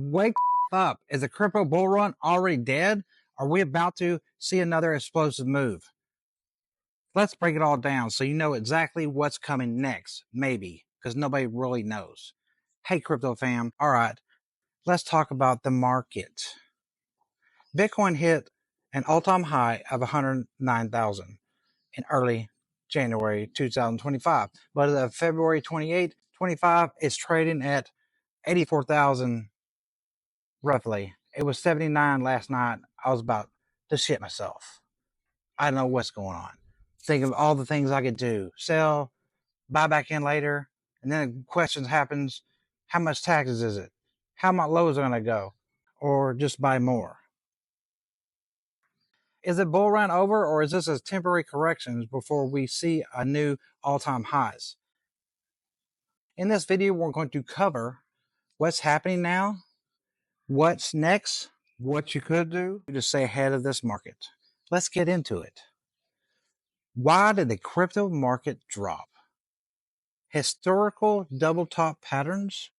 Wake up. Is the crypto bull run already dead? Are we about to see another explosive move? Let's break it all down so you know exactly what's coming next, maybe, because nobody really knows. Hey, crypto fam. All right, let's talk about the market. Bitcoin hit an all-time high of 109,000 in early January 2025. But as of February 28, 25, it's trading at 84,000 roughly. It was 79 last night. I was about to shit myself. I don't know what's going on. Think of all the things I could do. Sell, buy back in later, and then the question happens, how much taxes is it? How much low is it going to go? Or just buy more? Is the bull run over, or is this a temporary corrections before we see a new all-time highs? In this video, we're going to cover what's happening now, what's next, what you could do to stay ahead of this market. Let's get into it. Why did the crypto market drop? Historical double top patterns.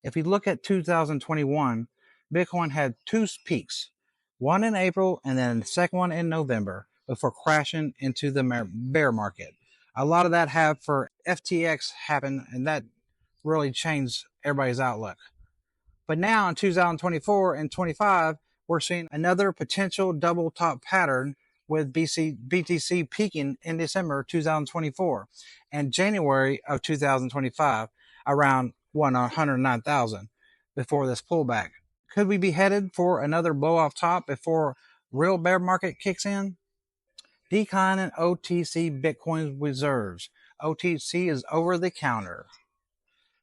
If you look at 2021, Bitcoin had two peaks, one in April and then the second one in November before crashing into the bear market. A lot of that happened for FTX happened, and that really changed everybody's outlook. But now in 2024 and 25, we're seeing another potential double top pattern with BTC peaking in December 2024 and January of 2025 around 109,000 before this pullback. Could we be headed for another blow off top before real bear market kicks in? Decline in OTC Bitcoin reserves. OTC is over the counter.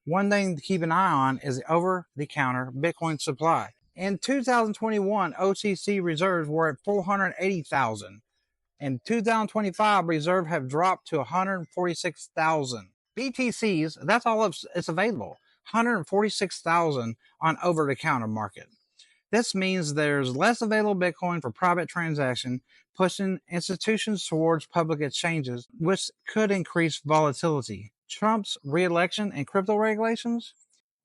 One thing to keep an eye on is the over-the-counter Bitcoin supply. In 2021, OTC reserves were at 480,000. In 2025, reserves have dropped to 146,000. BTCs, that's all it's available. 146,000 on over-the-counter market. This means there's less available Bitcoin for private transaction, pushing institutions towards public exchanges, which could increase volatility. Trump's re-election and crypto regulations,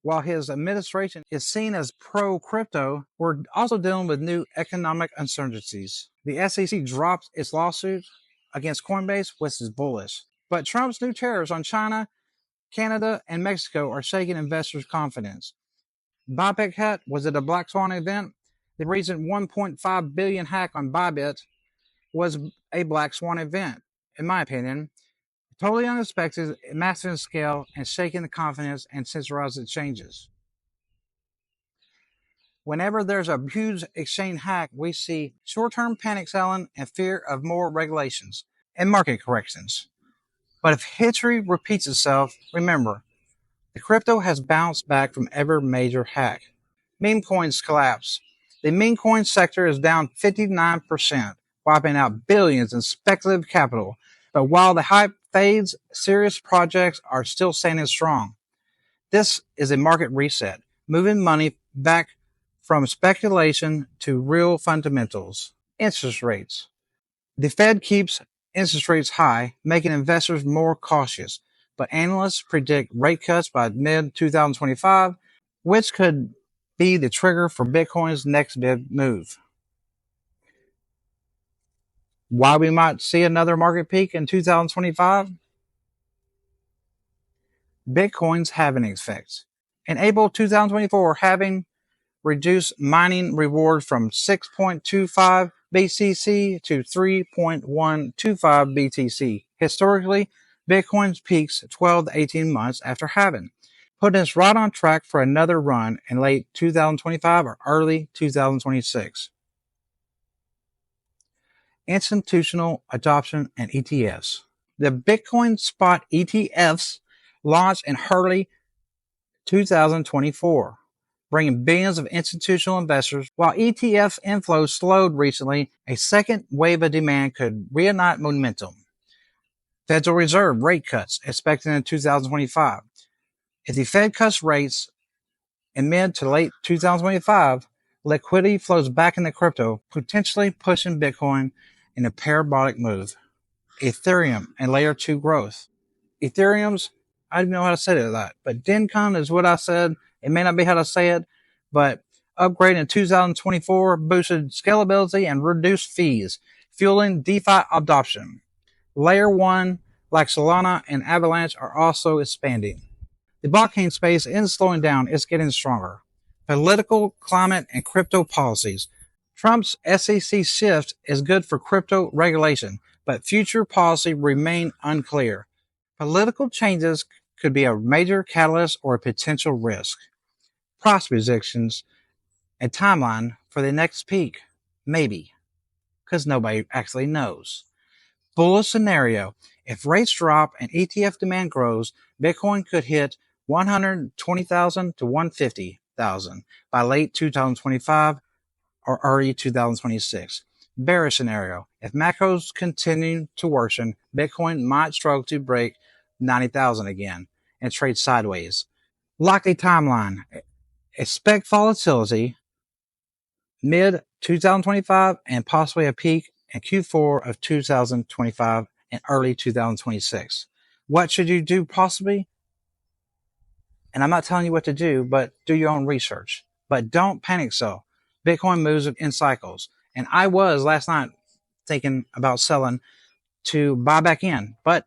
while his administration is seen as pro-crypto, we're also dealing with new economic uncertainties. The SEC dropped its lawsuit against Coinbase, which is bullish. But Trump's new tariffs on China, Canada, and Mexico are shaking investors' confidence. Bybit hack, was it a Black Swan event? The recent 1.5 billion hack on Bybit was a Black Swan event, in my opinion. Totally unexpected, massive in scale, and shaking the confidence and centralized exchanges. Whenever there's a huge exchange hack, we see short-term panic selling and fear of more regulations and market corrections. But if history repeats itself, remember, the crypto has bounced back from every major hack. Meme coins collapse. The meme coin sector is down 59%, wiping out billions in speculative capital. But while the hype fades, serious projects are still standing strong. This is a market reset, moving money back from speculation to real fundamentals. Interest rates. The Fed keeps interest rates high, making investors more cautious, but analysts predict rate cuts by mid-2025, which could be the trigger for Bitcoin's next big move. Why we might see another market peak in 2025? Bitcoin's halving effect. In April 2024, halving reduced mining reward from 6.25 BTC to 3.125 BTC. Historically, Bitcoin peaks 12 to 18 months after halving, putting us right on track for another run in late 2025 or early 2026. Institutional adoption and ETFs. The Bitcoin spot ETFs launched in early 2024, bringing billions of institutional investors. While ETF inflows slowed recently, a second wave of demand could reignite momentum. Federal Reserve rate cuts expected in 2025. If the Fed cuts rates in mid to late 2025, liquidity flows back into crypto, potentially pushing Bitcoin in a parabolic move. Ethereum and layer 2 growth. Ethereum's, I don't know how to say that, but Dencon is what I said. It may not be how to say it, but upgrade in 2024 boosted scalability and reduced fees, fueling DeFi adoption. Layer 1, like Solana and Avalanche, are also expanding. The blockchain space isn't slowing down, it's getting stronger. Political, climate, and crypto policies. Trump's SEC shift is good for crypto regulation, but future policy remain unclear. Political changes could be a major catalyst or a potential risk. Price predictions, a timeline for the next peak, maybe, because nobody actually knows. Bullish scenario. If rates drop and ETF demand grows, Bitcoin could hit 120,000 to 150,000 by late 2025 or early 2026. Bearish scenario. If macros continue to worsen, Bitcoin might struggle to break 90,000 again and trade sideways. Likely timeline. Expect volatility mid 2025 and possibly a peak in Q4 of 2025 and early 2026. What should you do possibly? And I'm not telling you what to do, but do your own research. But don't panic sell. Bitcoin moves in cycles. And I was last night thinking about selling to buy back in. But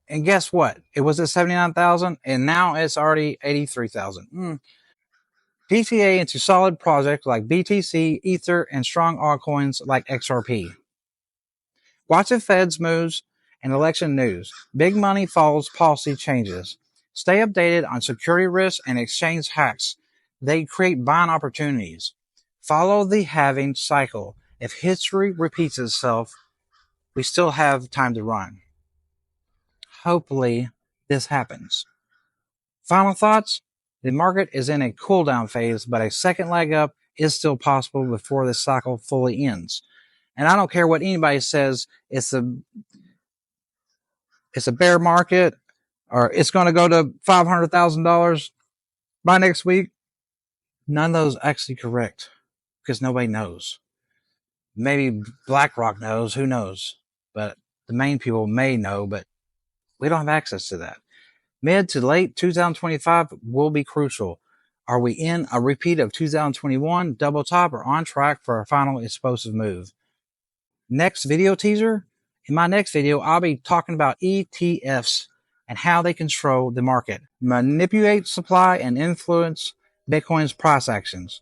and guess what? It was at 79,000 and now it's already 83,000. DTA into solid projects like BTC, Ether, and strong altcoins like XRP. Watch the Fed's moves and election news. Big money follows policy changes. Stay updated on security risks and exchange hacks. They create buying opportunities. Follow the halving cycle. If history repeats itself, we still have time to run. Hopefully, this happens. Final thoughts? The market is in a cool down phase, but a second leg up is still possible before this cycle fully ends. And I don't care what anybody says, it's a bear market or it's going to go to $500,000 by next week. None of those actually correct because nobody knows. Maybe BlackRock knows, who knows? But the main people may know, but we don't have access to that. Mid to late 2025 will be crucial. Are we in a repeat of 2021 double top or on track for a final explosive move? Next video teaser. In my next video, I'll be talking about ETFs and how they control the market, manipulate supply, and influence Bitcoin's price actions.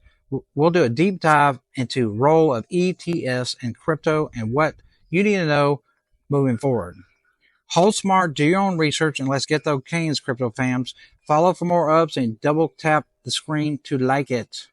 We'll do a deep dive into role of ETFs in crypto and what you need to know moving forward. Hold smart, do your own research, and let's get those canes, crypto fams. Follow for more ups and double tap the screen to like it.